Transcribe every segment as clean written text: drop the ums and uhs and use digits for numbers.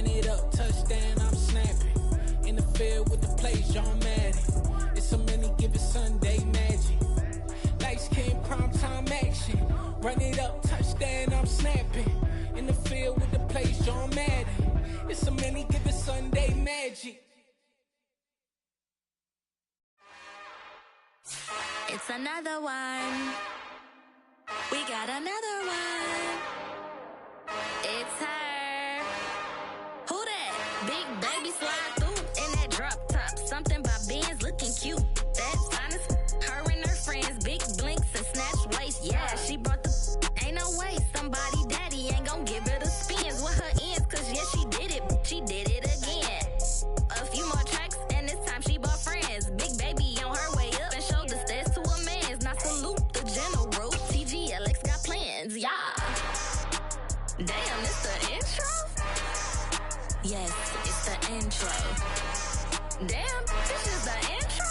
Run it up, touchdown, I'm snapping. In the field with the plays, John Madden. It's so many, give it Sunday magic. Lights came prime time action. Run it up, touchdown, I'm snapping. In the field with the plays, John Madden. It's so many, give it Sunday magic. It's another one. We got another one. It's her. Who that? Big baby slide through in that drop top. Something by Benz looking cute. That's honest. Her and her friends, big blinks and snatch waist. Yeah, she brought the. Ain't no way somebody daddy ain't gon' give her the spins with her ends. Cause yeah, she did it. She did it again. A few more tracks and this time she bought friends. Big baby on her way up and showed the stairs to a man's. Now salute the general. TGLX got plans, yeah. Damn, it's the intro? Yes, it's the intro. Damn, this is the intro?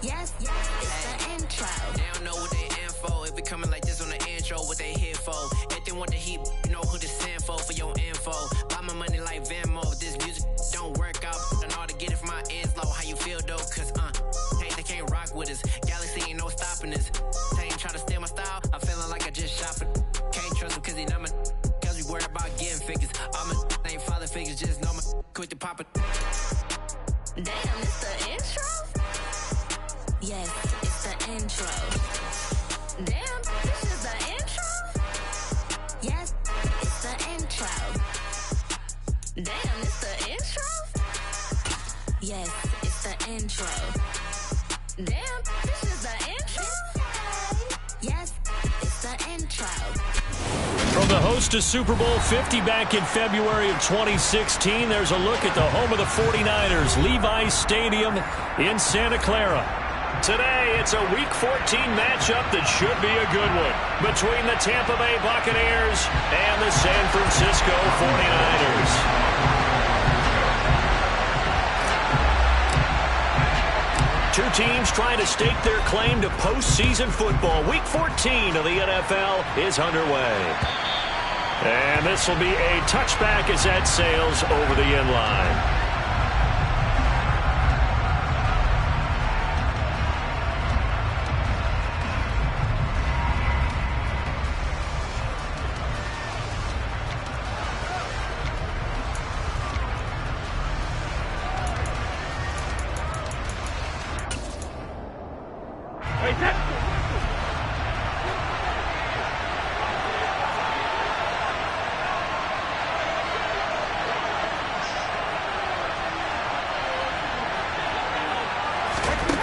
Yes, it's the intro. They don't know what they in for. If we coming like this on the intro, what they here for? If they want the heat, you know who to send for your info. Buy my money like Venmo. If this music don't work out, I know how to get it from my ends low. How you feel though? Cause hey, they can't rock with us. Galaxy ain't no stopping us. They ain't try to steal my style. I'm feeling like I just shot for. Can't trust him cause he not my. Cause we worried about getting figures. All my ain't father figures, just know my quick to pop it. Damn, it's the intro? Yes, it's the intro. Damn, this is the intro? Yes, it's the intro. Damn, it's the intro? Yes, it's the intro. Damn, this is the intro? Yes, it's the intro. From the host to Super Bowl 50 back in February of 2016, there's a look at the home of the 49ers, Levi's Stadium in Santa Clara. Today, it's a Week 14 matchup that should be a good one between the Tampa Bay Buccaneers and the San Francisco 49ers. Two teams trying to stake their claim to postseason football. Week 14 of the NFL is underway. And this will be a touchback as that sails over the end line.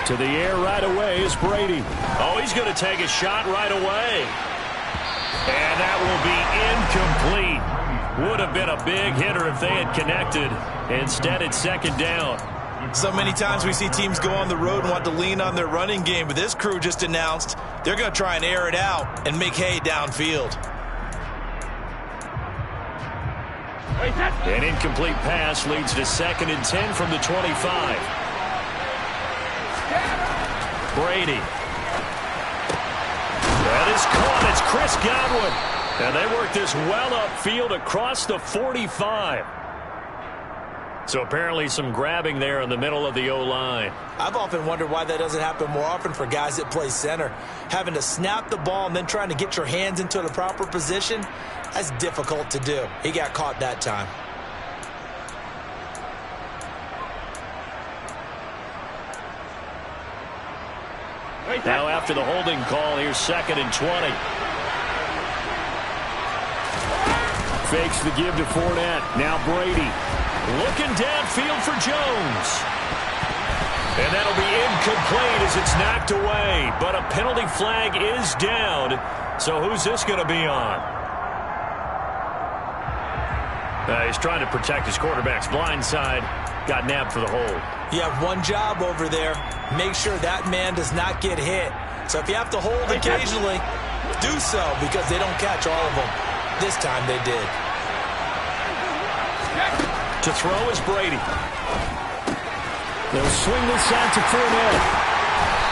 To the air right away is Brady. Oh, he's going to take a shot right away. And that will be incomplete. Would have been a big hitter if they had connected. Instead, it's second down. So many times we see teams go on the road and want to lean on their running game, but this crew just announced they're going to try and air it out and make hay downfield. An incomplete pass leads to 2nd and 10 from the 25. Brady. That is caught. It's Chris Godwin. And they work this well upfield across the 45. So apparently some grabbing there in the middle of the O-line. I've often wondered why that doesn't happen more often for guys that play center. Having to snap the ball and then trying to get your hands into the proper position, that's difficult to do. He got caught that time. Now after the holding call, here's 2nd and 20. Fakes the give to Fournette. Now Brady looking downfield for Jones. And that'll be incomplete as it's knocked away. But a penalty flag is down. So who's this going to be on? He's trying to protect his quarterback's blind side. Got nabbed for the hold. You have one job over there. Make sure that man does not get hit. So if you have to hold occasionally, do so because they don't catch all of them. This time they did. To throw is Brady. They'll swing this out to Fournette.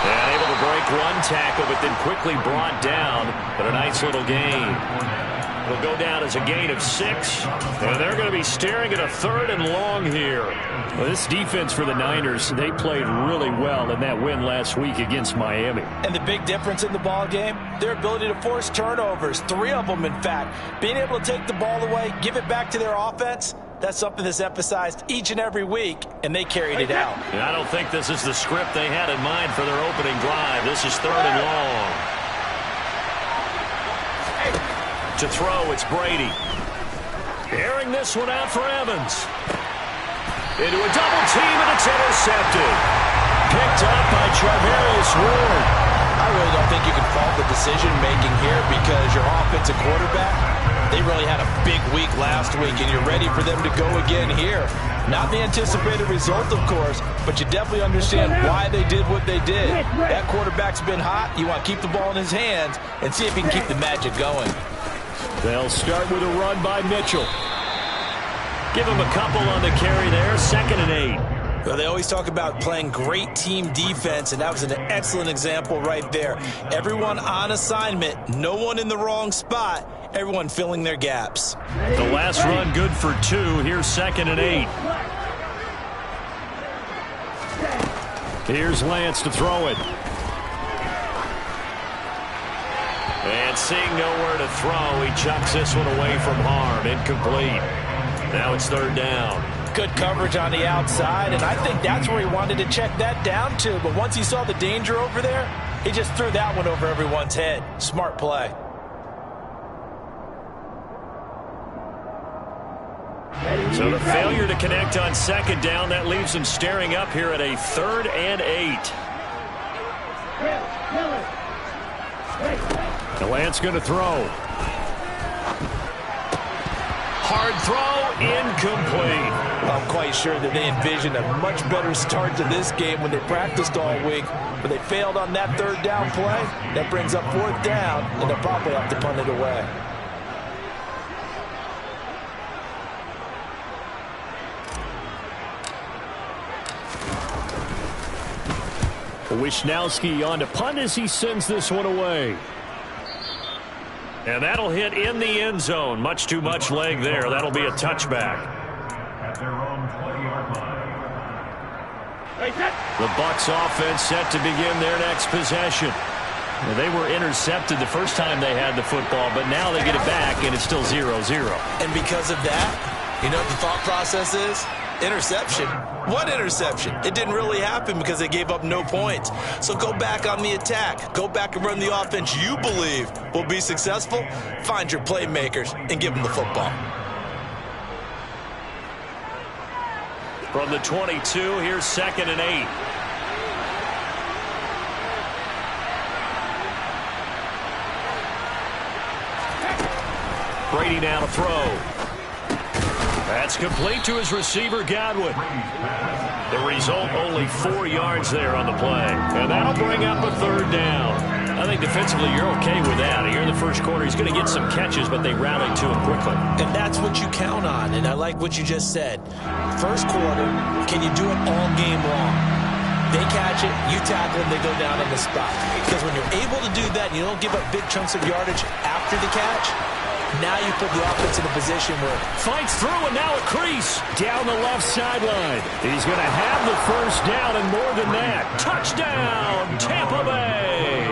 And able to break one tackle, but then quickly brought down. But a nice little gain. will go down as a gain of 6. And they're going to be staring at a 3rd and long here. Well, this defense for the Niners, they played really well in that win last week against Miami. And the big difference in the ball game, their ability to force turnovers, 3 of them in fact. Being able to take the ball away, give it back to their offense, that's something that's emphasized each and every week, and they carried it out. And I don't think this is the script they had in mind for their opening drive. This is 3rd and long. To throw, it's Brady. Airing this one out for Evans. Into a double team, and it's intercepted. Picked up by Charvarius Ward. I really don't think you can fault the decision-making here because your offensive quarterback, they really had a big week last week, and you're ready for them to go again here. Not the anticipated result, of course, but you definitely understand why they did what they did. That quarterback's been hot. You want to keep the ball in his hands and see if he can keep the magic going. They'll start with a run by Mitchell. Give him a couple on the carry there. 2nd and 8. Well, they always talk about playing great team defense, and that was an excellent example right there. Everyone on assignment, no one in the wrong spot, everyone filling their gaps. The last run good for 2. Here's 2nd and 8. Here's Lance to throw it. And seeing nowhere to throw, he chucks this one away from harm. Incomplete. Now it's 3rd down. Good coverage on the outside, and I think that's where he wanted to check that down to. But once he saw the danger over there, he just threw that one over everyone's head. Smart play. So the failure to connect on 2nd down, that leaves them staring up here at a 3rd and 8. And Lance going to throw. Hard throw, incomplete. I'm quite sure that they envisioned a much better start to this game when they practiced all week, but they failed on that 3rd down play. That brings up 4th down, and they'll probably have to punt it away. Wisnowski on to punt as he sends this one away. And that'll hit in the end zone. Much too much leg there. That'll be a touchback. The Bucs offense set to begin their next possession. Well, they were intercepted the first time they had the football, but now they get it back, and it's still 0-0. And because of that, you know what the thought process is? Interception. What interception? It didn't really happen because they gave up no points. So go back on the attack. Go back and run the offense you believe will be successful. Find your playmakers and give them the football. From the 22, here's 2nd and 8. Brady now to throw. That's complete to his receiver, Godwin. The result, only 4 yards there on the play. And that'll bring up a 3rd down. I think defensively you're okay with that. Here in the first quarter, he's going to get some catches, but they rallied to him quickly. And that's what you count on, and I like what you just said. First quarter, can you do it all game long? They catch it, you tackle them, they go down on the spot. Because when you're able to do that, you don't give up big chunks of yardage after the catch. Now you put the offense in a position where fights through, and now a crease down the left sideline. He's going to have the 1st down, and more than that. Touchdown, Tampa Bay.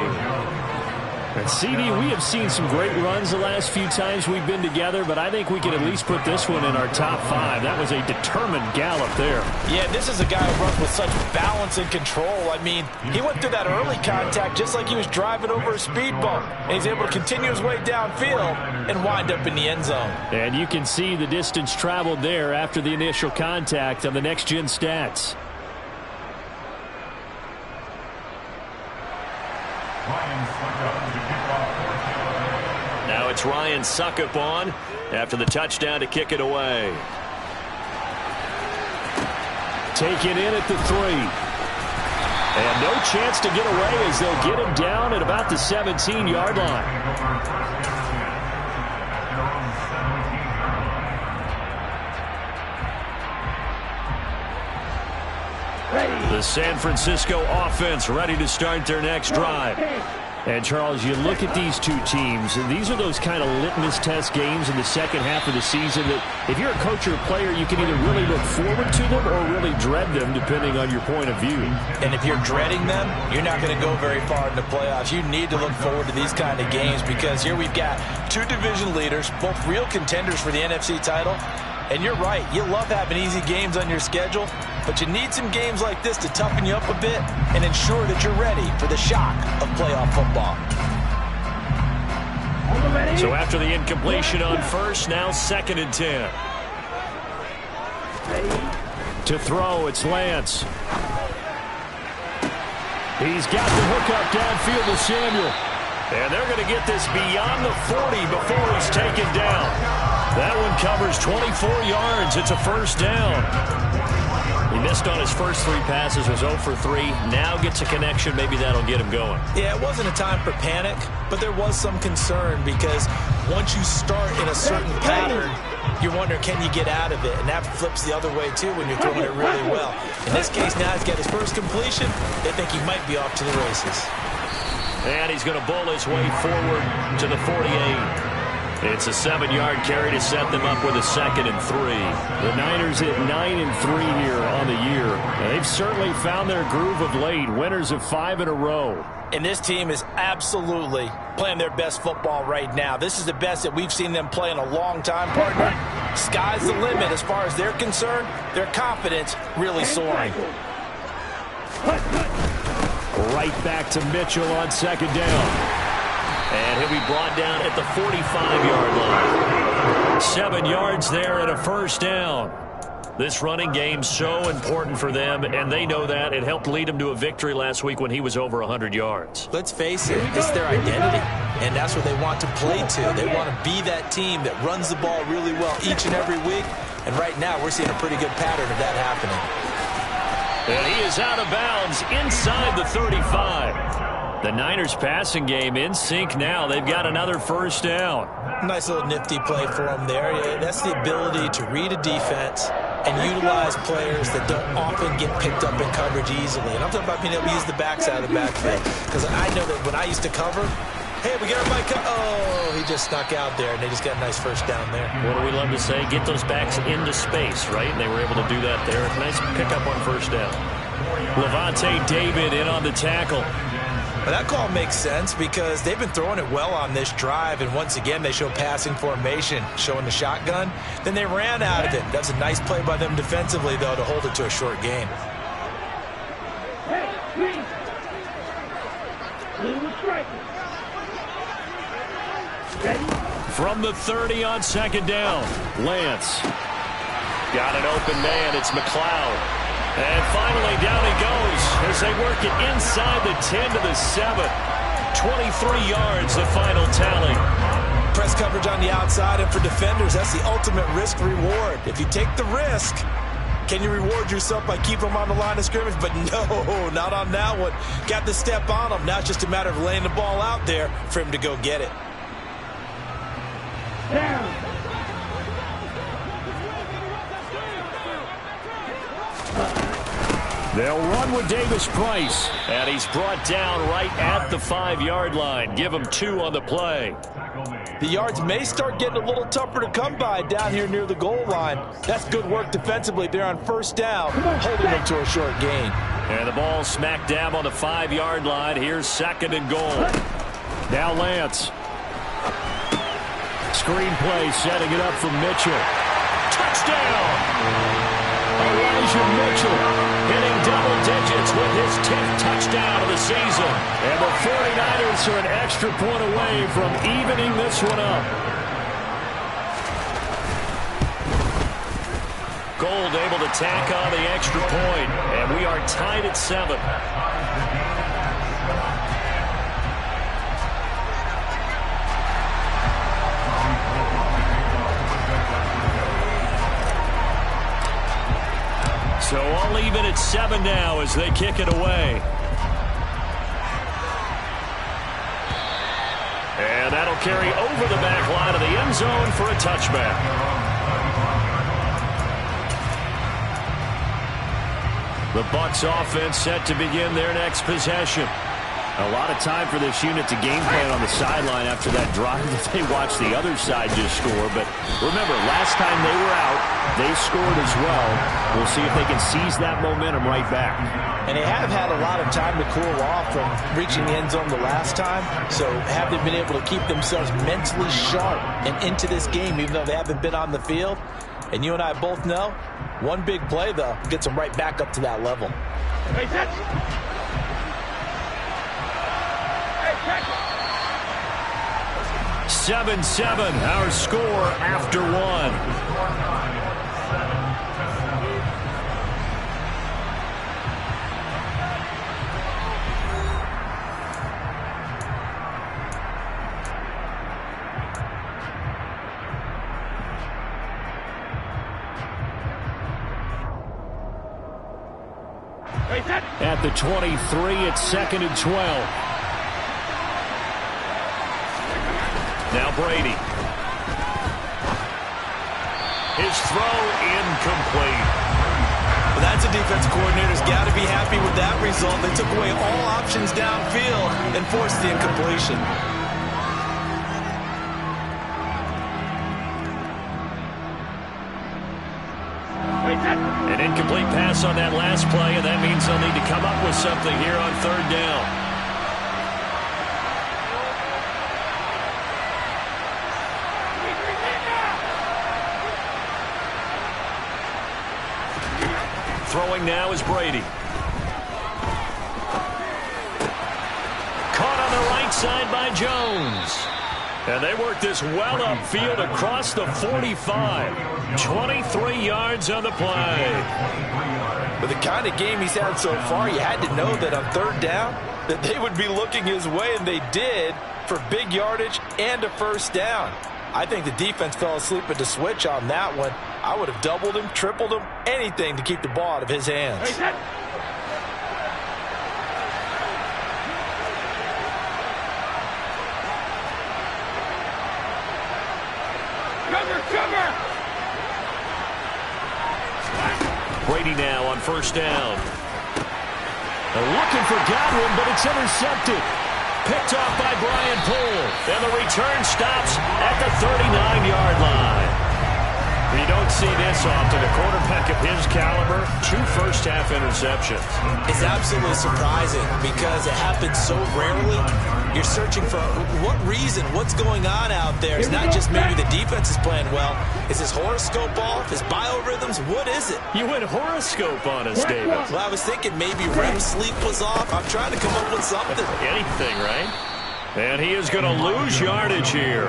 And CD, we have seen some great runs the last few times we've been together, but I think we can at least put this one in our top 5. That was a determined gallop there. Yeah, this is a guy who runs with such balance and control. I mean, he went through that early contact just like he was driving over a speed bump. And he's able to continue his way downfield and wind up in the end zone. And you can see the distance traveled there after the initial contact on the next-gen stats. Now it's Ryan Suckup on after the touchdown to kick it away. Taken in at the 3. And no chance to get away as they'll get him down at about the 17-yard line. The San Francisco offense ready to start their next drive. And, Charles, you look at these two teams, and these are those kind of litmus test games in the second half of the season that if you're a coach or a player, you can either really look forward to them or really dread them, depending on your point of view. And if you're dreading them, you're not going to go very far in the playoffs. You need to look forward to these kind of games because here we've got two division leaders, both real contenders for the NFC title. And you're right, you love having easy games on your schedule, but you need some games like this to toughen you up a bit and ensure that you're ready for the shock of playoff football. So after the incompletion on first, now 2nd and 10. To throw, it's Lance. He's got the hook up downfield to Samuel. And they're going to get this beyond the 40 before he's taken down. That one covers 24 yards. It's a first down. He missed on his first 3 passes, was 0 for 3. Now gets a connection. Maybe that'll get him going. Yeah, it wasn't a time for panic, but there was some concern because once you start in a certain pattern, you're wondering, can you get out of it? And that flips the other way, too, when you're throwing it really well. In this case, now he's got his first completion. They think he might be off to the races. And he's going to bowl his way forward to the 48. It's a 7-yard carry to set them up with a 2nd and 3. The Niners at 9 and 3 here on the year. And they've certainly found their groove of late. Winners of 5 in a row. And this team is absolutely playing their best football right now. This is the best that we've seen them play in a long time, partner. Sky's the limit as far as they're concerned. Their confidence really soaring. Right back to Mitchell on 2nd down. And he'll be brought down at the 45-yard line. 7 yards there and a first down. This running game so important for them, and they know that. It helped lead them to a victory last week when he was over 100 yards. Let's face it, it's their identity, and that's what they want to play to. They want to be that team that runs the ball really well each and every week, and right now we're seeing a pretty good pattern of that happening. And he is out of bounds inside the 35. The Niners passing game in sync now. They've got another first down. Nice little nifty play for them there. Yeah, that's the ability to read a defense and utilize players that don't often get picked up in coverage easily. And I'm talking about being able to use the backside of the backfield. Because I know that when I used to cover, hey, we got everybody oh, he just snuck out there, and they just got a nice first down there. What do we love to say? Get those backs into space, right? And they were able to do that there. Nice pickup on first down. Levante David in on the tackle. Well, that call makes sense because they've been throwing it well on this drive, and once again they show passing formation, showing the shotgun. Then they ran out of it. That's a nice play by them defensively, though, to hold it to a short gain. From the 30 on 2nd down, Lance. Got an open man. It's McLeod. And finally, down he goes as they work it inside the 10 to the 7. 23 yards, the final tally. Press coverage on the outside, and for defenders, that's the ultimate risk-reward. If you take the risk, can you reward yourself by keeping them on the line of scrimmage? But no, not on that one. Got the step on him. Now it's just a matter of laying the ball out there for him to go get it. Down. They'll run with Davis Price, and he's brought down right at the 5-yard line. Give him 2 on the play. The yards may start getting a little tougher to come by down here near the goal line. That's good work defensively there on first down, holding them to a short gain. And the ball smack dab on the 5-yard line. Here's 2nd and goal. Now Lance. Screenplay setting it up for Mitchell. Touchdown! Elijah Mitchell hitting double digits with his 10th touchdown of the season. And the 49ers are an extra point away from evening this one up. Gold able to tack on the extra point, and we are tied at 7. So all even at 7 now as they kick it away. And that'll carry over the back line of the end zone for a touchback. The Bucs offense set to begin their next possession. A lot of time for this unit to game plan on the sideline after that drive that they watched the other side just score. But remember, last time they were out, they scored as well. We'll see if they can seize that momentum right back. And they have had a lot of time to cool off from reaching the end zone the last time. So have they been able to keep themselves mentally sharp and into this game, even though they haven't been on the field? And you and I both know, one big play, though, gets them right back up to that level. 7-7, our score after one. At the 23, it's 2nd and 12. Now Brady. His throw incomplete. Well, that's a defensive coordinator's got to be happy with that result. They took away all options downfield and forced the incompletion. An incomplete pass on that last play, and that means they'll need to come up with something here on 3rd down. Throwing now is Brady. Caught on the right side by Jones. And they work this well upfield across the 45. 23 yards on the play. With the kind of game he's had so far, you had to know that on 3rd down that they would be looking his way, and they did, for big yardage and a 1st down. I think the defense fell asleep at the switch on that one. I would have doubled him, tripled him, anything to keep the ball out of his hands. Brady now on 1st down. They're looking for Godwin, but it's intercepted. Picked off by Brian Poole. And the return stops at the 39-yard line. You don't see this often. A quarterback of his caliber, 2 first-half interceptions. It's absolutely surprising because it happens so rarely. You're searching for what reason, what's going on out there. It's not just maybe the defense is playing well. Is his horoscope off? His biorhythms? What is it? You went horoscope on us, David. Well, I was thinking maybe REM sleep was off. I'm trying to come up with something. Anything, right? And he is going to lose yardage here.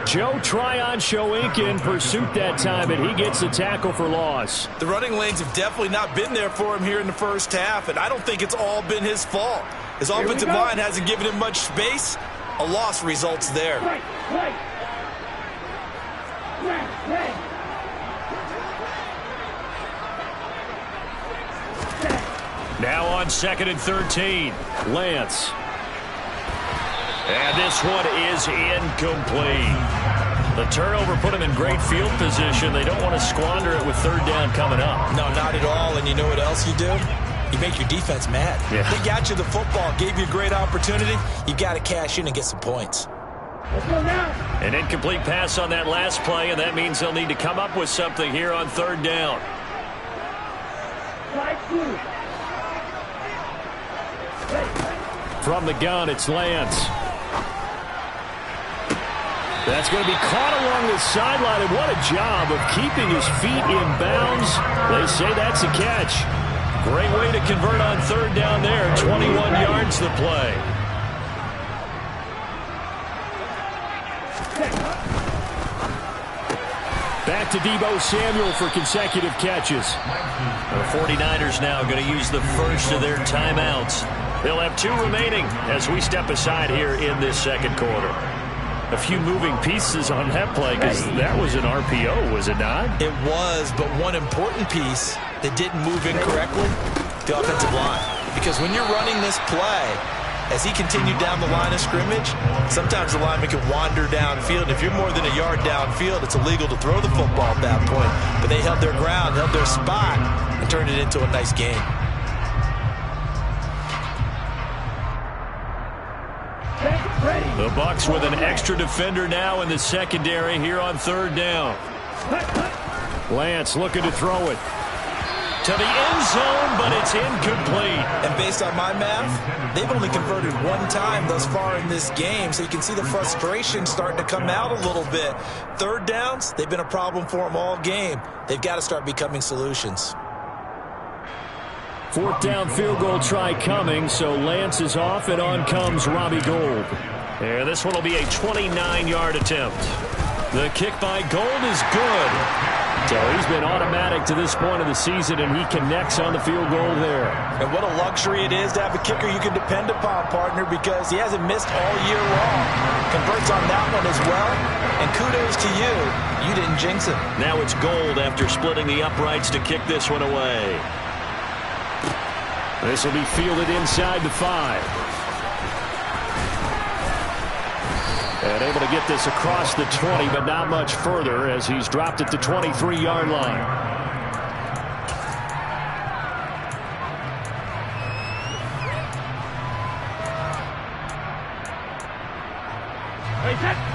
Joe Tryon-Shoyinka in pursuit that time, and he gets the tackle for loss. The running lanes have definitely not been there for him here in the 1st half, and I don't think it's all been his fault. His offensive line hasn't given him much space. A loss results there. Now on 2nd and 13, Lance. And this one is incomplete. The turnover put him in great field position. They don't want to squander it with 3rd down coming up. No, not at all. And you know what else you do? You make your defense mad. Yeah. They got you the football, gave you a great opportunity. You got to cash in and get some points. An incomplete pass on that last play, and that means they'll need to come up with something here on 3rd down. From the gun, it's Lance. That's going to be caught along the sideline, and what a job of keeping his feet in bounds. They say that's a catch. Great way to convert on 3rd down there. 21 yards to play. Back to Deebo Samuel for consecutive catches. The 49ers now going to use the first of their timeouts. They'll have 2 remaining as we step aside here in this 2nd quarter. A few moving pieces on that play because that was an RPO, was it not? It was, but one important piece that didn't move incorrectly, the offensive line. Because when you're running this play, as he continued down the line of scrimmage, sometimes the lineman can wander downfield. If you're more than a yard downfield, it's illegal to throw the football at that point. But they held their ground, held their spot, and turned it into a nice game. The Bucs with an extra defender now in the secondary here on third down. Lance looking to throw it to the end zone, but it's incomplete. And based on my math, they've only converted one time thus far in this game, so you can see the frustration starting to come out a little bit. Third downs, they've been a problem for them all game. They've got to start becoming solutions. Fourth down field goal try coming, so Lance is off, and on comes Robbie Gould. And this one will be a 29-yard attempt. The kick by Gould is good. So he's been automatic to this point of the season, and he connects on the field goal there. And what a luxury it is to have a kicker you can depend upon, partner, because he hasn't missed all year long. Converts on that one as well. And kudos to you. You didn't jinx it. Now it's Gould after splitting the uprights to kick this one away. This will be fielded inside the 5. And able to get this across the 20, but not much further as he's dropped at the 23-yard line.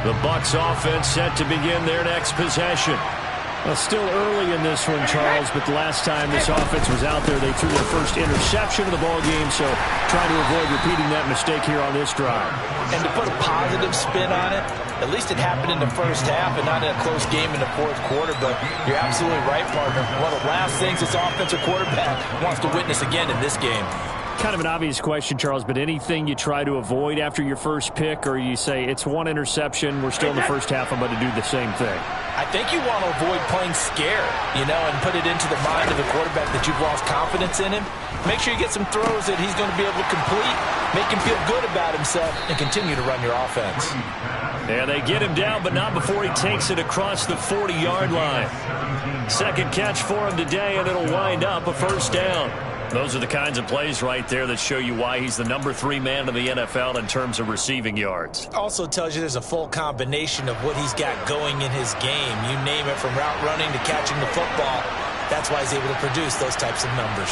The Bucs offense set to begin their next possession. Well, still early in this one, Charles, but the last time this offense was out there, they threw their first interception of the ball game, so trying to avoid repeating that mistake here on this drive. And to put a positive spin on it, at least it happened in the first half and not in a close game in the fourth quarter, but you're absolutely right, partner. One of the last things this offensive quarterback wants to witness again in this game. Kind of an obvious question, Charles, but anything you try to avoid after your first pick, or you say it's one interception, we're still in the first half, I'm going to do the same thing? I think you want to avoid playing scared, and put it into the mind of the quarterback that you've lost confidence in him. Make sure you get some throws that he's going to be able to complete, make him feel good about himself, and continue to run your offense. And they get him down, but not before he takes it across the 40-yard line. Second catch for him today, and it'll wind up a first down. Those are the kinds of plays right there that show you why he's the number 3 man in the NFL in terms of receiving yards. Also tells you there's a full combination of what he's got going in his game. You name it, from route running to catching the football. That's why he's able to produce those types of numbers.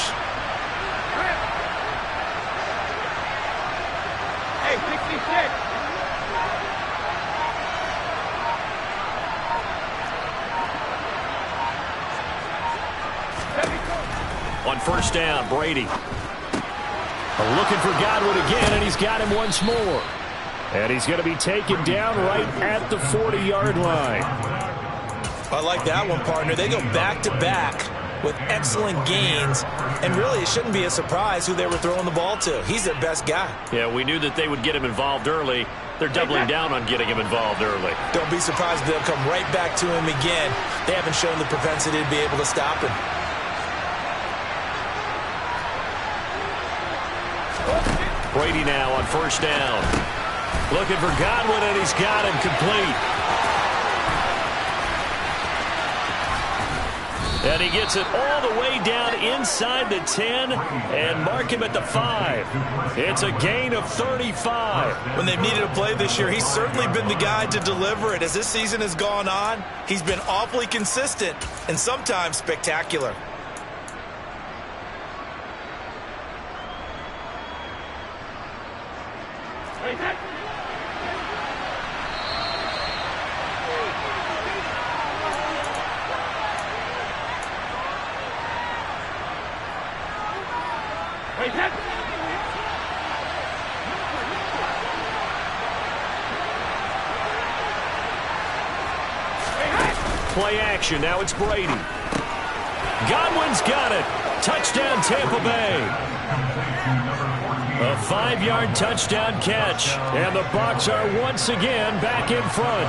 Hey, 66. On first down, Brady. Looking for Godwin again, and he's got him once more. And he's going to be taken down right at the 40-yard line. I like that one, partner. They go back-to-back with excellent gains, and really it shouldn't be a surprise who they were throwing the ball to. He's their best guy. Yeah, we knew that they would get him involved early. They're doubling down on getting him involved early. Don't be surprised if they'll come right back to him again. They haven't shown the propensity to be able to stop him. Brady now on first down. Looking for Godwin, and he's got him complete. And he gets it all the way down inside the 10 and mark him at the 5. It's a gain of 35. When they've needed a play this year, he's certainly been the guy to deliver it. As this season has gone on, he's been awfully consistent and sometimes spectacular. Play action. Now it's Brady. Godwin's got it. Touchdown, Tampa Bay. A 5-yard touchdown catch. And the Bucs are once again back in front.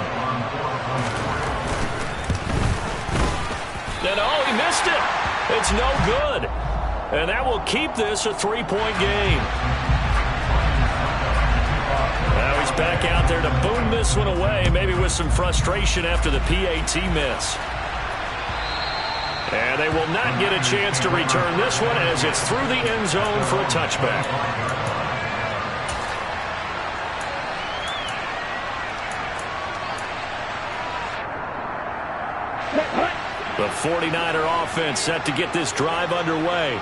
And oh, he missed it. It's no good. And that will keep this a 3-point game. Now he's back out there to boom this one away, maybe with some frustration after the PAT miss. And they will not get a chance to return this one as it's through the end zone for a touchback. The 49er offense set to get this drive underway.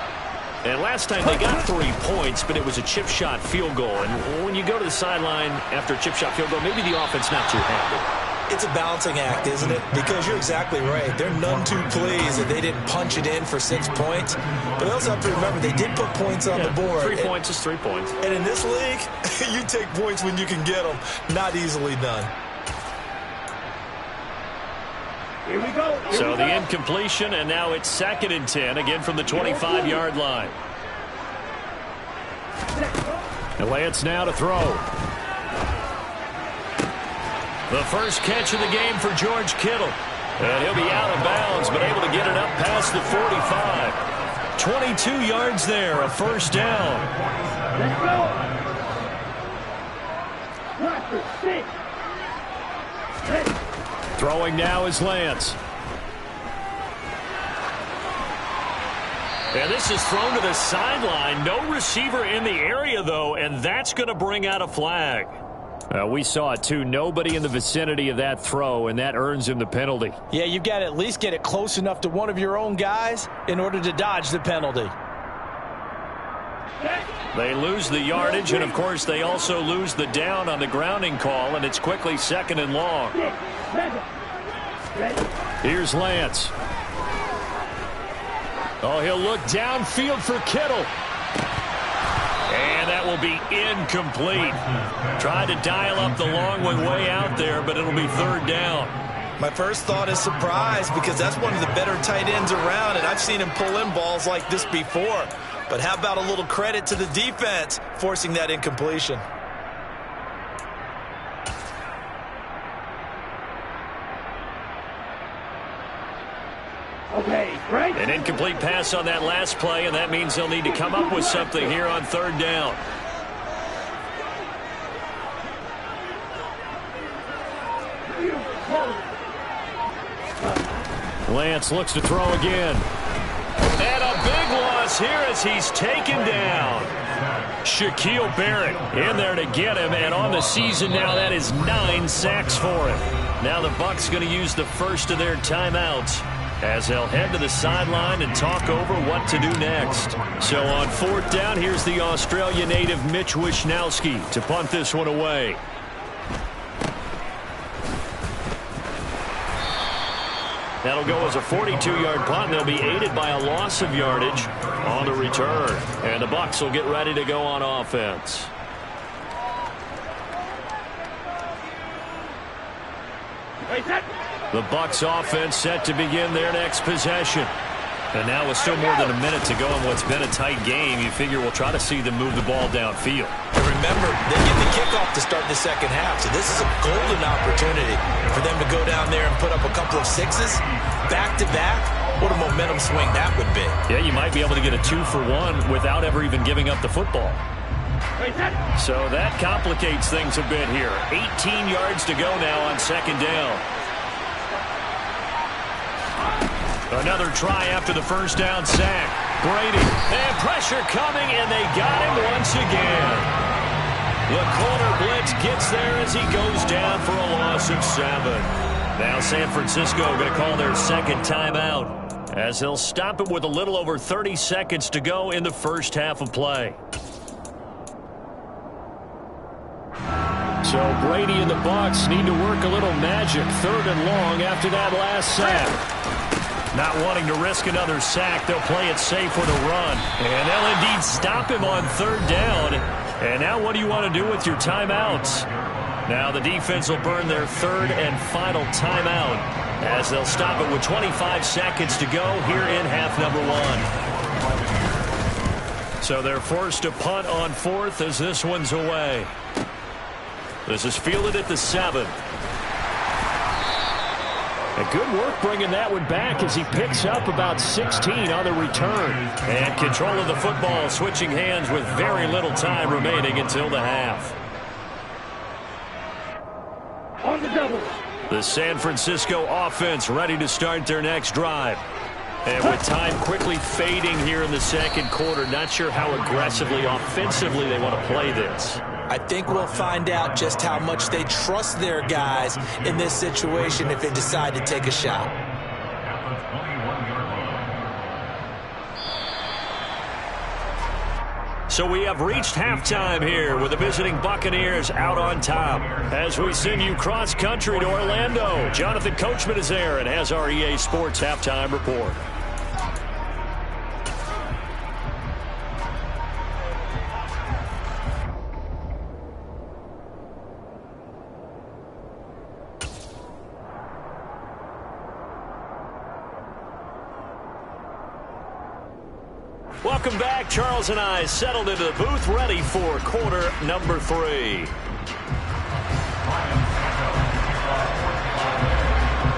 And last time they got 3 points, but it was a chip shot field goal. And when you go to the sideline after a chip shot field goal, maybe the offense not too happy. It's a balancing act, isn't it? Because you're exactly right. They're none too pleased that they didn't punch it in for 6 points. But they also have to remember they did put points on the board. 3 points is 3 points. And in this league, you take points when you can get them. Not easily done. Here we go. So the incompletion, and now it's 2nd and 10, again from the 25-yard line. And Lance now to throw. The first catch of the game for George Kittle. And he'll be out of bounds, but able to get it up past the 45. 22 yards there, a first down. Let's go. Throwing now is Lance. And this is thrown to the sideline. No receiver in the area, though, and that's going to bring out a flag. We saw it, too. Nobody in the vicinity of that throw, and that earns him the penalty. Yeah, you've got to at least get it close enough to one of your own guys in order to dodge the penalty. They lose the yardage, and, of course, they also lose the down on the grounding call, and it's quickly 2nd and long. Here's Lance. Oh, he'll look downfield for Kittle. And that will be incomplete. Tried to dial up the long one way out there, but it'll be 3rd down. My first thought is surprise because that's one of the better tight ends around, and I've seen him pull in balls like this before. But how about a little credit to the defense forcing that incompletion? Okay, right. An incomplete pass on that last play, and that means they'll need to come up with something here on 3rd down. Lance looks to throw again. And a big loss here as he's taken down. Shaquille Barrett in there to get him, and on the season now that is 9 sacks for him. Now the Bucs going to use the first of their timeouts as they'll head to the sideline and talk over what to do next. So on 4th down, here's the Australia native Mitch Wishnowsky to punt this one away. That'll go as a 42-yard punt, and they'll be aided by a loss of yardage on the return. And the Bucs will get ready to go on offense. The Bucs offense set to begin their next possession. And now with still more than a minute to go in what's been a tight game, you figure we'll try to see them move the ball downfield. And remember, they get the kickoff to start the second half, so this is a golden opportunity for them to go down there and put up a couple of sixes back-to-back. What a momentum swing that would be. Yeah, you might be able to get a 2-for-1 without ever even giving up the football. So that complicates things a bit here. 18 yards to go now on 2nd down. Another try after the first down sack. Brady, and pressure coming, and they got him once again. The corner blitz gets there as he goes down for a loss of 7. Now San Francisco going to call their 2nd timeout as they'll stop it with a little over 30 seconds to go in the first half of play. So Brady and the Bucs need to work a little magic 3rd and long after that last sack. Not wanting to risk another sack, they'll play it safe with a run. And they'll indeed stop him on 3rd down. And now what do you want to do with your timeouts? Now the defense will burn their 3rd and final timeout as they'll stop it with 25 seconds to go here in half number 1. So they're forced to punt on 4th as this one's away. This is fielded at the 7. Good work bringing that one back as he picks up about 16 on the return. And control of the football, switching hands with very little time remaining until the half. On the double. The San Francisco offense ready to start their next drive. And with time quickly fading here in the 2nd quarter, not sure how aggressively, offensively they want to play this. I think we'll find out just how much they trust their guys in this situation if they decide to take a shot. So we have reached halftime here with the visiting Buccaneers out on top. As we send you cross-country to Orlando, Jonathan Coachman is there and has our EA Sports halftime report. Welcome back. Charles and I settled into the booth, ready for quarter number 3.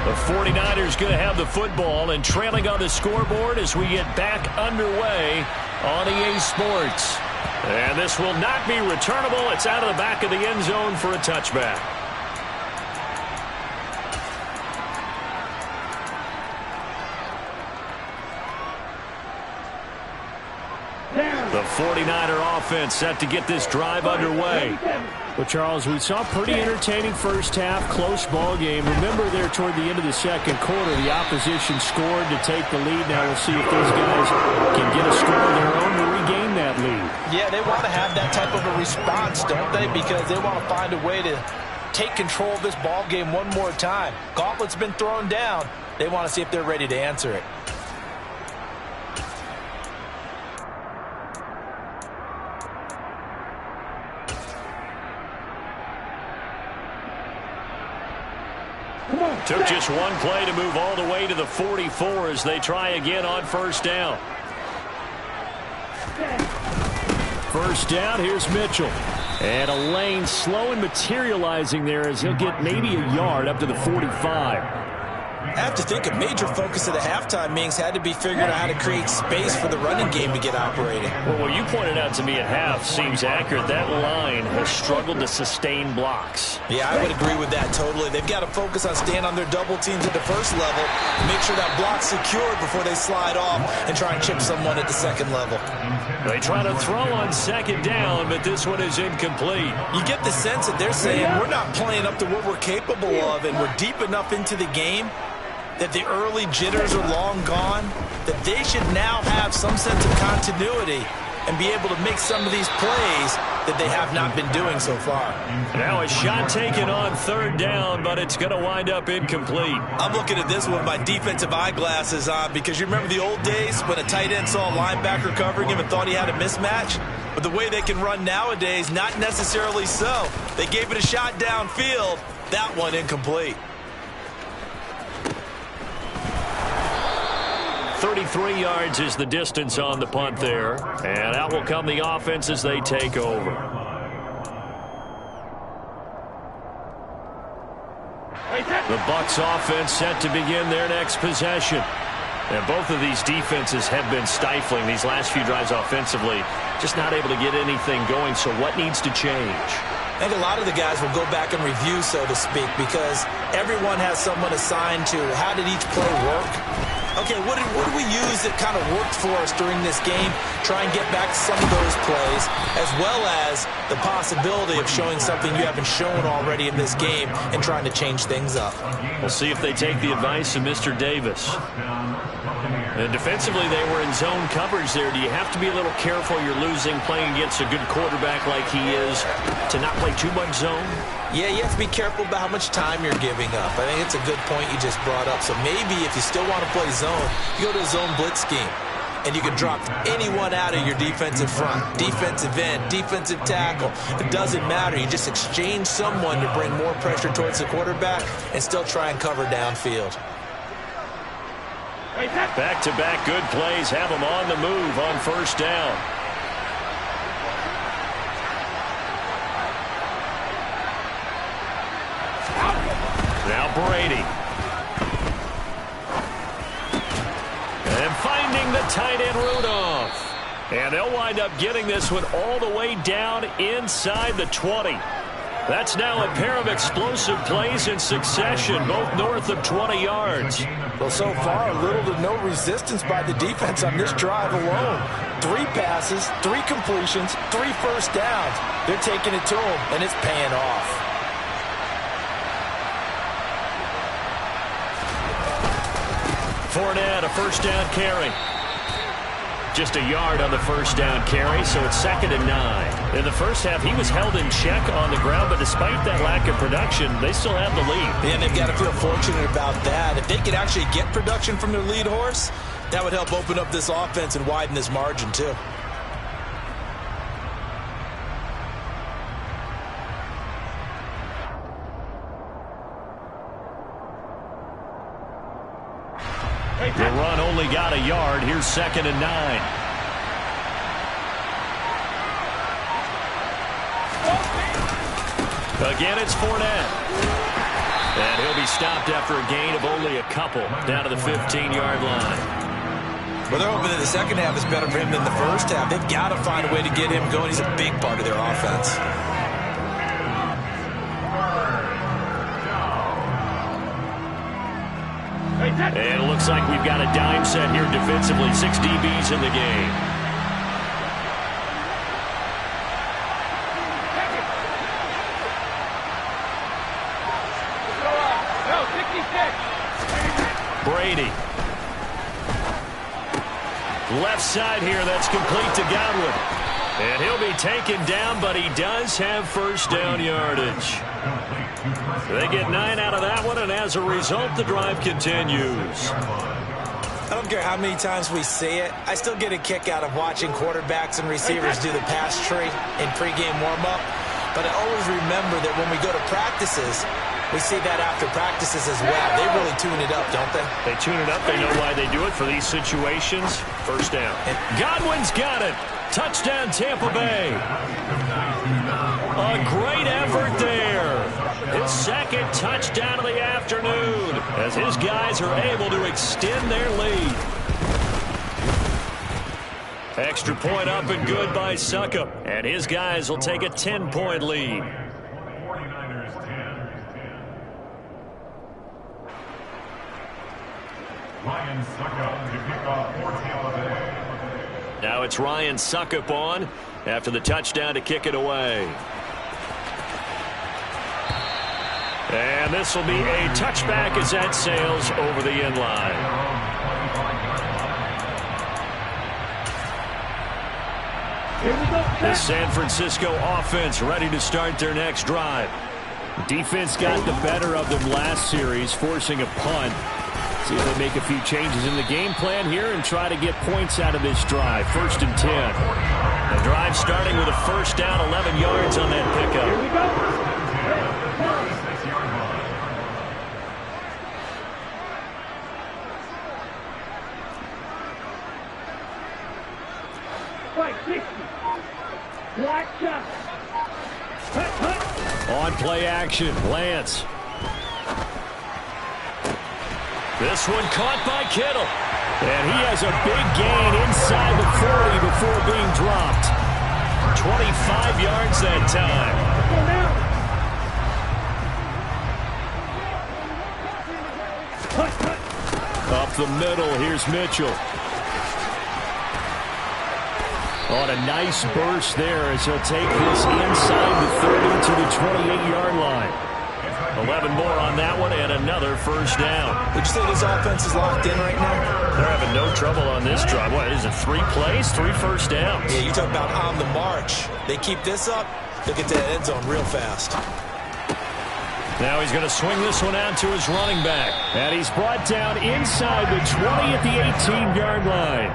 The 49ers going to have the football and trailing on the scoreboard as we get back underway on EA Sports. And this will not be returnable. It's out of the back of the end zone for a touchback. The 49er offense set to get this drive underway. Well, Charles, we saw a pretty entertaining first half, close ball game. Remember there toward the end of the second quarter, the opposition scored to take the lead. Now we'll see if those guys can get a score of their own to regain that lead. Yeah, they want to have that type of a response, don't they? Because they want to find a way to take control of this ball game one more time. Gauntlet's been thrown down. They want to see if they're ready to answer it. Took just one play to move all the way to the 44 as they try again on first down. First down, here's Mitchell. And a lane slow and materializing there as he'll get maybe a yard up to the 45. I have to think a major focus of the halftime meetings had to be figuring out how to create space for the running game to get operating. Well, what you pointed out to me at half seems accurate. That line has struggled to sustain blocks. Yeah, I would agree with that totally. They've got to focus on staying on their double teams at the first level, make sure that block's secured before they slide off and try and chip someone at the second level. They try to throw on second down, but this one is incomplete. You get the sense that they're saying we're not playing up to what we're capable of, and we're deep enough into the game that the early jitters are long gone, that they should now have some sense of continuity and be able to make some of these plays that they have not been doing so far. Now a shot taken on third down, but it's going to wind up incomplete. I'm looking at this with my defensive eyeglasses on because you remember the old days when a tight end saw a linebacker covering him and thought he had a mismatch? But the way they can run nowadays, not necessarily so. They gave it a shot downfield. That one incomplete. 33 yards is the distance on the punt there. And out will come the offense as they take over. The Bucs offense set to begin their next possession. And both of these defenses have been stifling these last few drives offensively. Just not able to get anything going. So what needs to change? I think a lot of the guys will go back and review, so to speak, because everyone has someone assigned to how did each play work. Okay, what did we use that kind of worked for us during this game? Try and get back to some of those plays, as well as the possibility of showing something you haven't shown already in this game and trying to change things up. We'll see if they take the advice of Mr. Davis. And defensively, they were in zone coverage there. Do you have to be a little careful? You're losing, playing against a good quarterback like he is, to not play too much zone? Yeah, you have to be careful about how much time you're giving up. I think it's a good point you just brought up. So maybe if you still want to play zone, you go to a zone blitz scheme. And you can drop anyone out of your defensive front, defensive end, defensive tackle. It doesn't matter. You just exchange someone to bring more pressure towards the quarterback and still try and cover downfield. Back-to-back good plays have them on the move on first down. Now Brady. And finding the tight end Rudolph. And they'll wind up getting this one all the way down inside the 20. That's now a pair of explosive plays in succession, both north of 20 yards. Well, so far, little to no resistance by the defense on this drive alone. 3 passes, 3 completions, 3 first downs. They're taking it to them, and it's paying off. Fournette, a first down carry. Just a yard on the first down carry, so it's 2nd and 9. In the first half, he was held in check on the ground, but despite that lack of production, they still have the lead. And they've got to feel fortunate about that. If they could actually get production from their lead horse, that would help open up this offense and widen this margin, too. The run only got a yard. Here's 2nd and 9. Again, it's Fournette. And he'll be stopped after a gain of only a couple down to the 15-yard line. Well, they're hoping that the second half is better for him than the first half. They've got to find a way to get him going. He's a big part of their offense. And it looks like we've got a dime set here defensively. 6 DBs in the game. Brady. Left side here, that's complete to Godwin. And he'll be taken down, but he does have first down yardage. They get 9 out of that one, and as a result, the drive continues. I don't care how many times we see it. I still get a kick out of watching quarterbacks and receivers do the pass tree in pregame warm-up. But I always remember that when we go to practices, we see that after practices as well. They really tune it up, don't they? They tune it up. They know why they do it for these situations. First down. And Godwin's got it. Touchdown, Tampa Bay. A great effort there. His second touchdown of the afternoon as his guys are able to extend their lead. Extra point up and good by Suckup. And his guys will take a 10-point lead. Ryan Suckup to kick off for Tampa Bay. Now it's Ryan Suckup on after the touchdown to kick it away. And this will be a touchback as that sails over the end line. The San Francisco offense ready to start their next drive. Defense got the better of them last series, forcing a punt. See if they make a few changes in the game plan here and try to get points out of this drive. 1st and 10. The drive starting with a first down, 11 yards on that pickup. Here we go. Right, 60. Black shot. On play action, Lance. This one caught by Kittle. And he has a big gain inside the 40 before being dropped. 25 yards that time. Up the middle, here's Mitchell. On a nice burst there as he'll take this inside the 30 to the 28-yard line. 11 more on that one and another first down. Would you say this offense is locked in right now? They're having no trouble on this drive. What, is it 3 plays, 3 first downs? Yeah, you talk about on the march. They keep this up, they'll get to the end zone real fast. Now he's going to swing this one out to his running back. And he's brought down inside the 20 at the 18-yard line.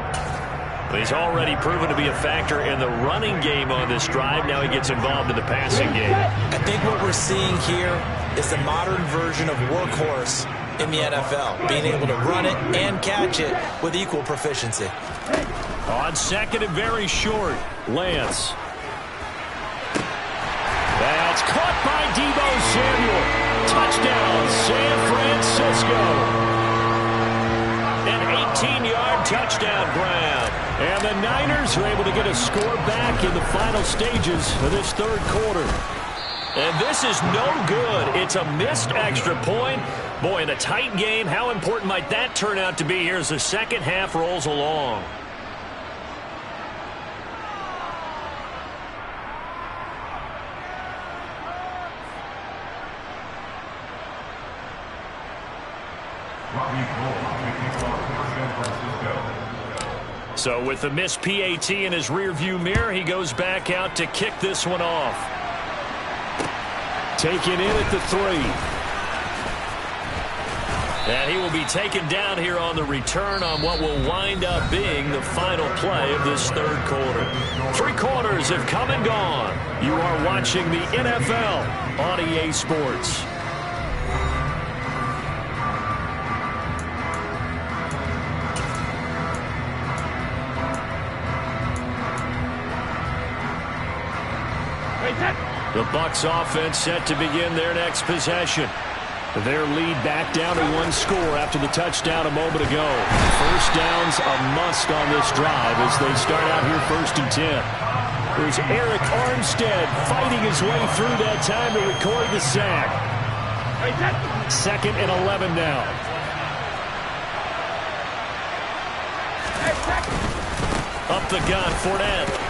He's already proven to be a factor in the running game on this drive. Now he gets involved in the passing game. I think what we're seeing here is the modern version of workhorse in the NFL, being able to run it and catch it with equal proficiency. On second and very short, Lance. That's caught by Deebo Samuel. Touchdown, San Francisco. An 18-yard touchdown grab. And the Niners are able to get a score back in the final stages of this third quarter. And this is no good. It's a missed extra point. Boy, in a tight game, how important might that turn out to be here as the second half rolls along? So with the missed PAT in his rearview mirror, he goes back out to kick this one off. Taken in at the 3. And he will be taken down here on the return on what will wind up being the final play of this third quarter. 3 quarters have come and gone. You are watching the NFL on EA Sports. The Bucs offense set to begin their next possession. Their lead back down to 1 score after the touchdown a moment ago. First down's a must on this drive as they start out here 1st and 10. There's Eric Armstead fighting his way through that time to record the sack. 2nd and 11 now. Up the gun, Fournette.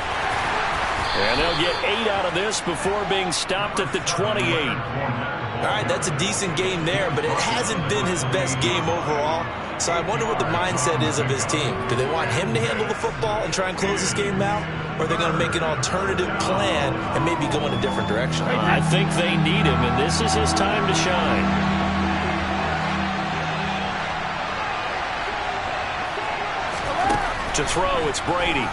And they'll get 8 out of this before being stopped at the 28. All right, that's a decent game there, but it hasn't been his best game overall. So I wonder what the mindset is of his team. Do they want him to handle the football and try and close this game out? Or are they going to make an alternative plan and maybe go in a different direction? I think they need him, and this is his time to shine. To throw, it's Brady.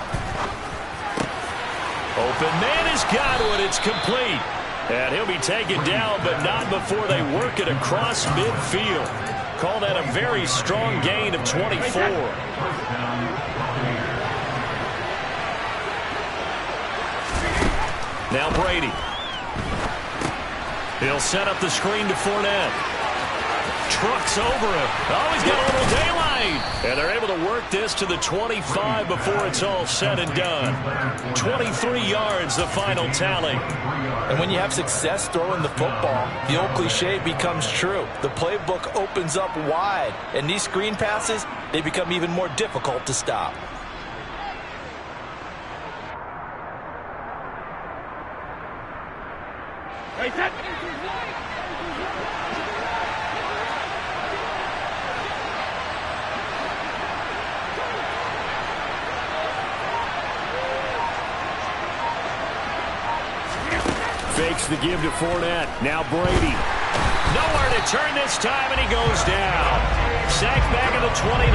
Open man has got one. It's complete. And he'll be taken down, but not before they work it across midfield. Call that a very strong gain of 24. Now Brady. He'll set up the screen to Fournette. Trucks over him. Oh, he's got a little daylight. And they're able to work this to the 25 before it's all said and done. 23 yards, the final tally. And when you have success throwing the football, the old cliche becomes true. The playbook opens up wide. And these screen passes, they become even more difficult to stop. Fakes the give to Fournette. Now Brady. Nowhere to turn this time, and he goes down. Sacked back at the 29.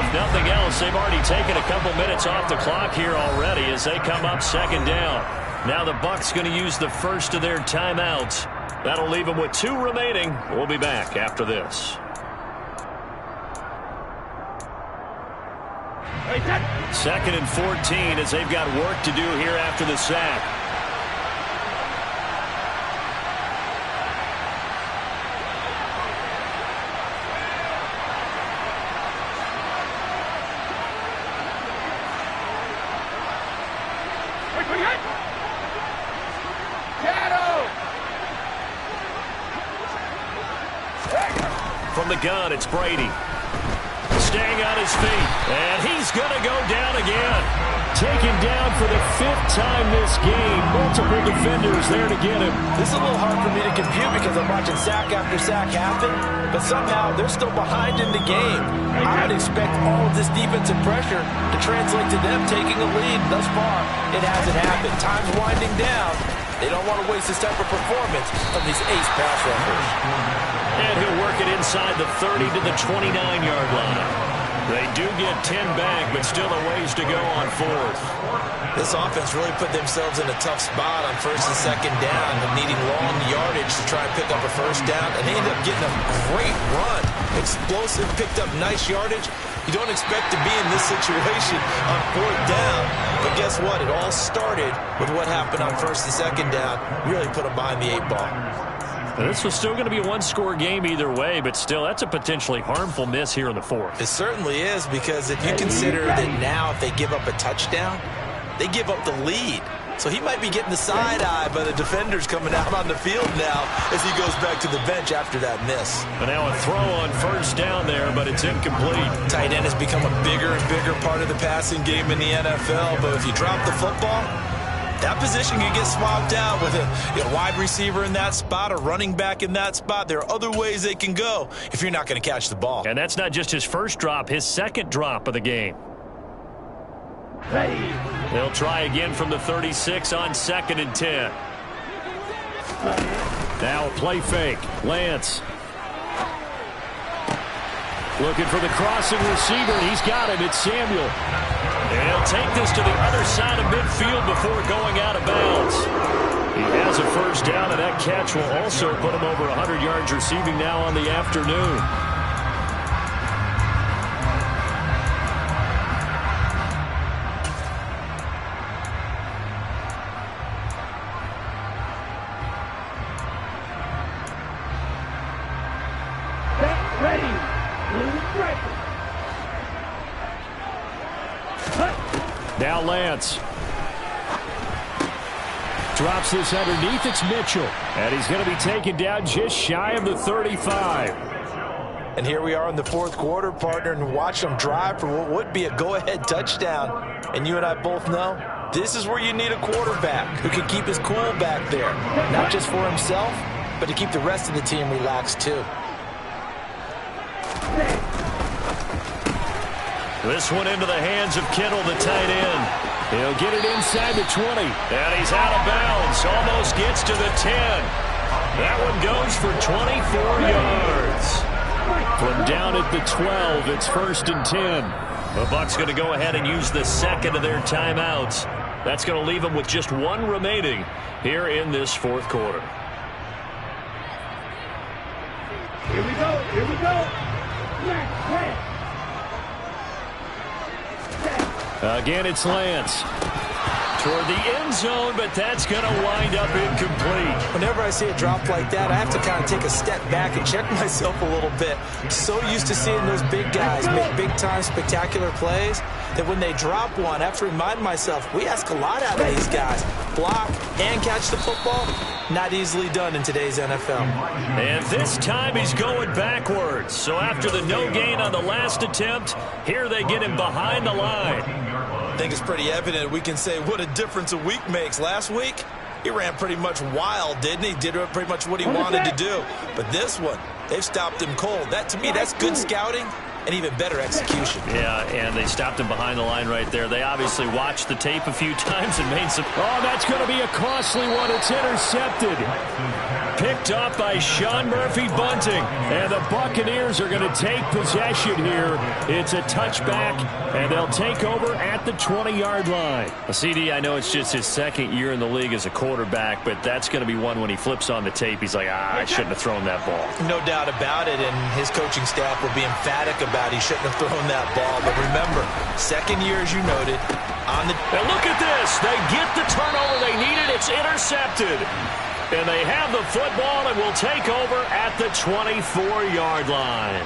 If nothing else, they've already taken a couple minutes off the clock here already as they come up 2nd down. Now the Bucs going to use the first of their timeouts. That'll leave them with 2 remaining. We'll be back after this. 2nd and 14 as they've got work to do here after the sack. From the gun, it's Brady. Staying on his feet. And he's going to go down again. Taken down for the 5th time this game. Multiple defenders there to get him. This is a little hard for me to compute because I'm watching sack after sack happen. But somehow they're still behind in the game. I would expect all of this defensive pressure to translate to them taking a lead. Thus far, it hasn't happened. Time's winding down. They don't want to waste this type of performance from these ace pass rushers. And he'll work it inside the 30 to the 29-yard line. They do get 10 back, but still a ways to go on 4th. This offense really put themselves in a tough spot on 1st and 2nd down, needing long yardage to try and pick up a 1st down, and they end up getting a great run. Explosive, picked up nice yardage. You don't expect to be in this situation on 4th down, but guess what? It all started with what happened on 1st and 2nd down. Really put them behind the 8 ball. This was still going to be a 1-score game either way, but still, that's a potentially harmful miss here in the 4th. It certainly is, because if you consider that now if they give up a touchdown, they give up the lead. So he might be getting the side eye by the defenders coming out on the field now as he goes back to the bench after that miss. And now a throw on 1st down there, but it's incomplete. Tight end has become a bigger and bigger part of the passing game in the NFL, but if you drop the football, that position can get swapped out with a wide receiver in that spot, a running back in that spot. There are other ways they can go if you're not going to catch the ball. And that's not just his first drop, his second drop of the game. Ready. They'll try again from the 36 on 2nd and 10. Now a play fake. Lance. Looking for the crossing receiver, and he's got him. It's Samuel. And he'll take this to the other side of midfield before going out of bounds. He has a first down, and that catch will also put him over 100 yards receiving now on the afternoon. Ready. Now Lance. Drops this underneath. It's Mitchell. And he's going to be taken down just shy of the 35. And here we are in the fourth quarter, partner, and watch them drive for what would be a go-ahead touchdown. And you and I both know this is where you need a quarterback who can keep his cool back there. Not just for himself, but to keep the rest of the team relaxed too. This one into the hands of Kittle, the tight end. He'll get it inside the 20. And he's out of bounds. Almost gets to the 10. That one goes for 24 yards. From down at the 12, it's 1st and 10. The Bucs going to go ahead and use the second of their timeouts. That's going to leave them with just one remaining here in this fourth quarter. Here we go. Here we go. Left. Again, it's Lance. Toward the end zone, but that's going to wind up incomplete. Whenever I see a drop like that, I have to kind of take a step back and check myself a little bit. So used to seeing those big guys make big-time spectacular plays that when they drop one, I have to remind myself, we ask a lot out of these guys. Block and catch the football, not easily done in today's NFL. And this time he's going backwards. So after the no gain on the last attempt, here they get him behind the line. I think it's pretty evident we can say what a difference a week makes. Last week, he ran pretty much wild, didn't he? Did pretty much what he wanted to do. But this one, they've stopped him cold. That, to me, that's good scouting and even better execution. Yeah, and they stopped him behind the line right there. They obviously watched the tape a few times and made some... Oh, that's going to be a costly one. It's intercepted. Picked up by Sean Murphy-Bunting. And the Buccaneers are going to take possession here. It's a touchback, and they'll take over at the 20-yard line. CD, I know it's just his second year in the league as a quarterback, but that's going to be one when he flips on the tape. He's like, I shouldn't have thrown that ball. No doubt about it, and his coaching staff will be emphatic about he shouldn't have thrown that ball. But remember, second year, as you noted, on the... And look at this. They get the turnover they needed. It's intercepted. And they have the football and will take over at the 24-yard line.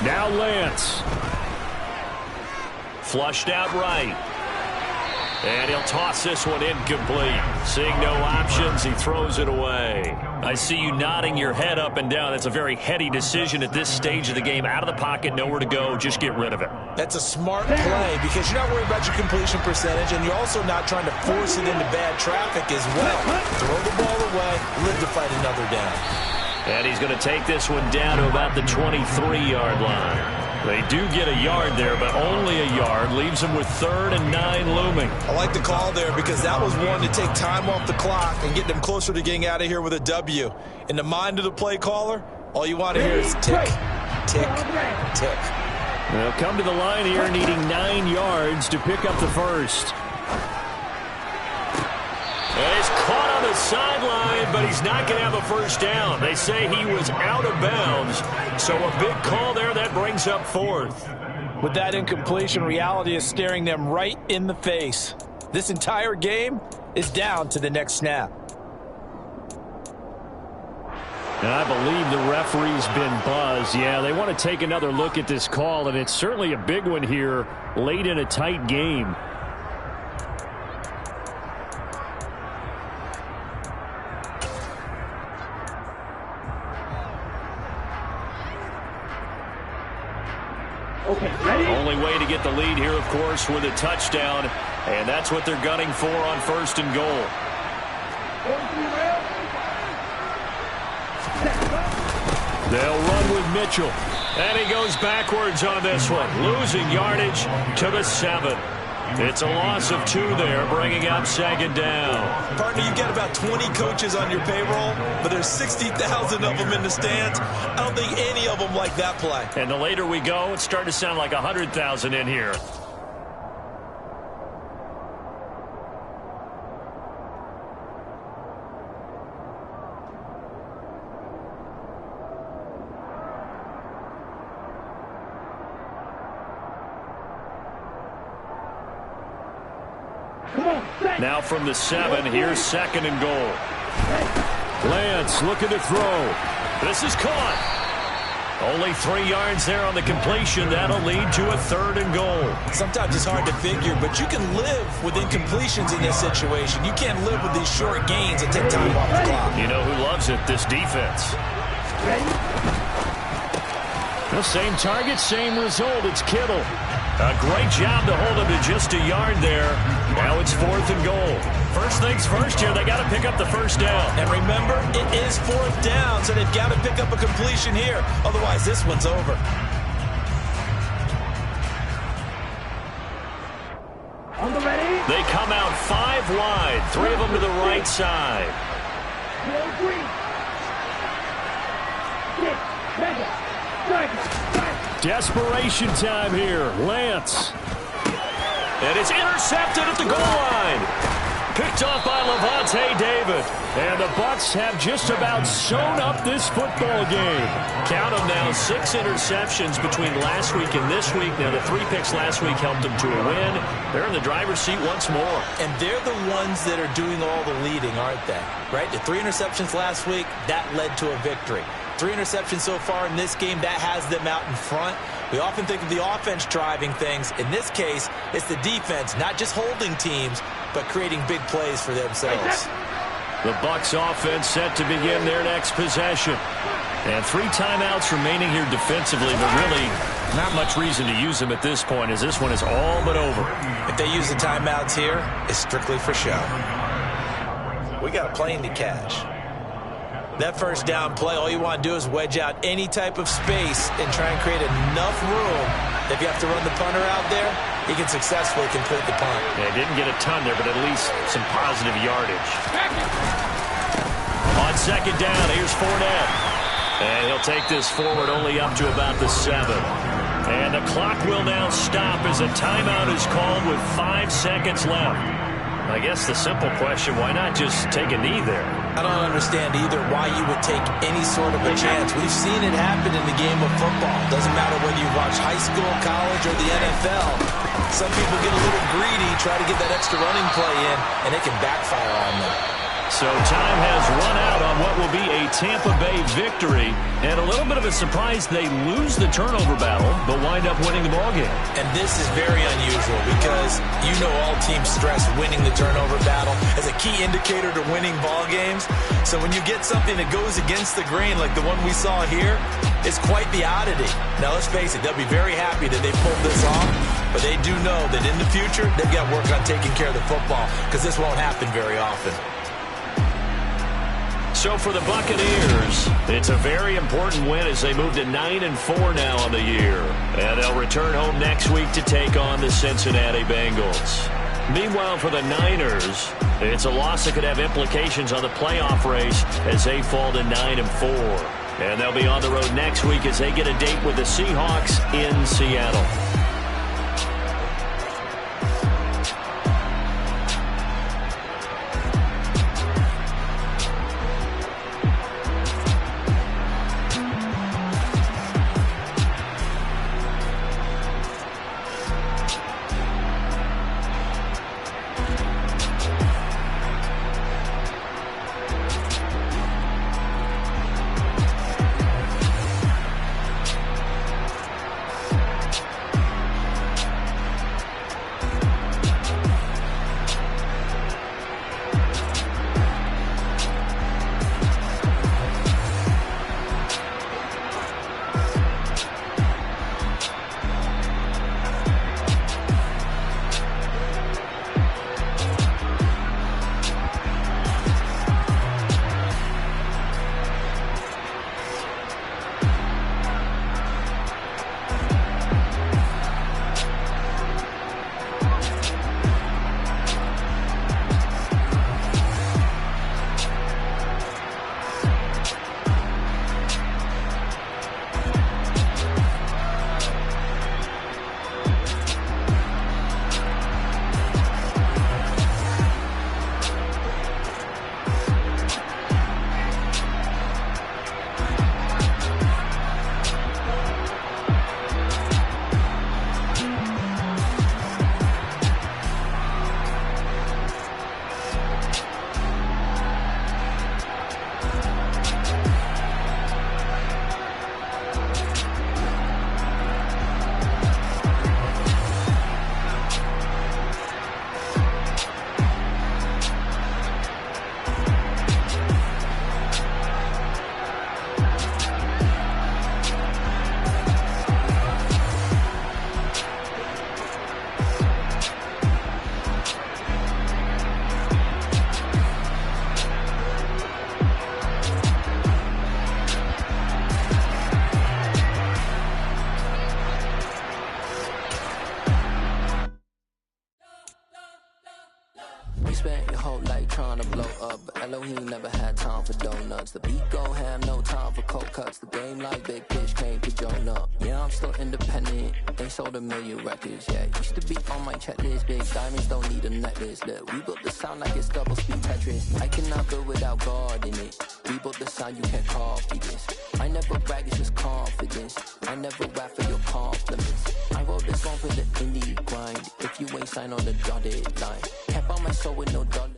Now Lance. Flushed out right. And he'll toss this one incomplete. Seeing no options, he throws it away. I see you nodding your head up and down. That's a very heady decision at this stage of the game. Out of the pocket, nowhere to go. Just get rid of it. That's a smart play because you're not worried about your completion percentage, and you're also not trying to force it into bad traffic as well. Throw the ball away, live to fight another down. And he's going to take this one down to about the 23-yard line. They do get a yard there, but only a yard. Leaves them with 3rd and 9 looming. I like the call there because that was one to take time off the clock and get them closer to getting out of here with a W. In the mind of the play caller, all you want to hear is tick, tick, tick. They'll come to the line here needing 9 yards to pick up the first. And he's caught on the sideline, but he's not going to have a first down. They say he was out of bounds, so a big call there that brings up 4th. With that incompletion, reality is staring them right in the face. This entire game is down to the next snap. And I believe the referee's been buzzed. Yeah, they want to take another look at this call, and it's certainly a big one here late in a tight game. Only way to get the lead here, of course, with a touchdown. And that's what they're gunning for on 1st and goal. They'll run with Mitchell. And he goes backwards on this one, losing yardage to the 7. It's a loss of 2 there, bringing up 2nd down. Partner, you've got about 20 coaches on your payroll, but there's 60,000 of them in the stands. I don't think any of them like that play. And the later we go, it's starting to sound like 100,000 in here. Now from the 7, here's 2nd and goal. Lance looking to throw. This is caught. Only 3 yards there on the completion. That'll lead to a 3rd and goal. Sometimes it's hard to figure, but you can live with incompletions in this situation. You can't live with these short gains that take time off the clock. You know who loves it? This defense. The same target, same result. It's Kittle. A great job to hold him to just a yard there. Now it's 4th and goal. First things first here, they got to pick up the 1st down. And remember, it is 4th down, so they've got to pick up a completion here. Otherwise, this one's over. On the ready. They come out 5 wide, 3 of them to the right side. 4-3. 6. Desperation time here. Lance. And it's intercepted at the goal line. Picked off by Levante David. And the Bucs have just about sewn up this football game. Count them now, 6 interceptions between last week and this week. Now, the 3 picks last week helped them to a win. They're in the driver's seat once more. And they're the ones that are doing all the leading, aren't they? Right? The 3 interceptions last week, that led to a victory. 3 interceptions so far in this game, that has them out in front. We often think of the offense driving things. In this case, it's the defense, not just holding teams, but creating big plays for themselves. The Bucs offense set to begin their next possession. And 3 timeouts remaining here defensively, but really not much reason to use them at this point, as this one is all but over. If they use the timeouts here, it's strictly for show. We got a plane to catch. That 1st down play, all you want to do is wedge out any type of space and try and create enough room. If you have to run the punter out there, he can successfully complete the punt. Yeah, didn't get a ton there, but at least some positive yardage. On 2nd down, here's Fournette. And he'll take this forward only up to about the 7. And the clock will now stop as a timeout is called with 5 seconds left. I guess the simple question, why not just take a knee there? I don't understand either why you would take any sort of a chance. We've seen it happen in the game of football. Doesn't matter whether you watch high school, college, or the NFL. Some people get a little greedy, try to get that extra running play in, and it can backfire on them. So time has run out on what will be a Tampa Bay victory. And a little bit of a surprise, they lose the turnover battle, but wind up winning the ballgame. And this is very unusual because you know all teams stress winning the turnover battle as a key indicator to winning ball games. So when you get something that goes against the grain like the one we saw here, it's quite the oddity. Now let's face it, they'll be very happy that they pulled this off, but they do know that in the future they've got to work on taking care of the football because this won't happen very often. So for the Buccaneers, it's a very important win as they move to 9-4 now on the year. And they'll return home next week to take on the Cincinnati Bengals. Meanwhile, for the Niners, it's a loss that could have implications on the playoff race as they fall to 9-4. And they'll be on the road next week as they get a date with the Seahawks in Seattle. spent your whole life trying to blow up, but Elohim never had time for donuts. The beat go ham, no time for cold cuts. The game like Big Fish came to Jonah. Yeah, I'm still independent. They sold 1 million records, yeah. Used to be on my checklist. Big diamonds don't need a necklace. Look, we built the sound like it's double speed Tetris. I cannot build without God in it. We built the sound, you can't copy this. I never brag, it's just confidence. I never rap for your compliments. I wrote this song for the indie grind. If you ain't signed on the dotted line, can't buy my soul with no dotted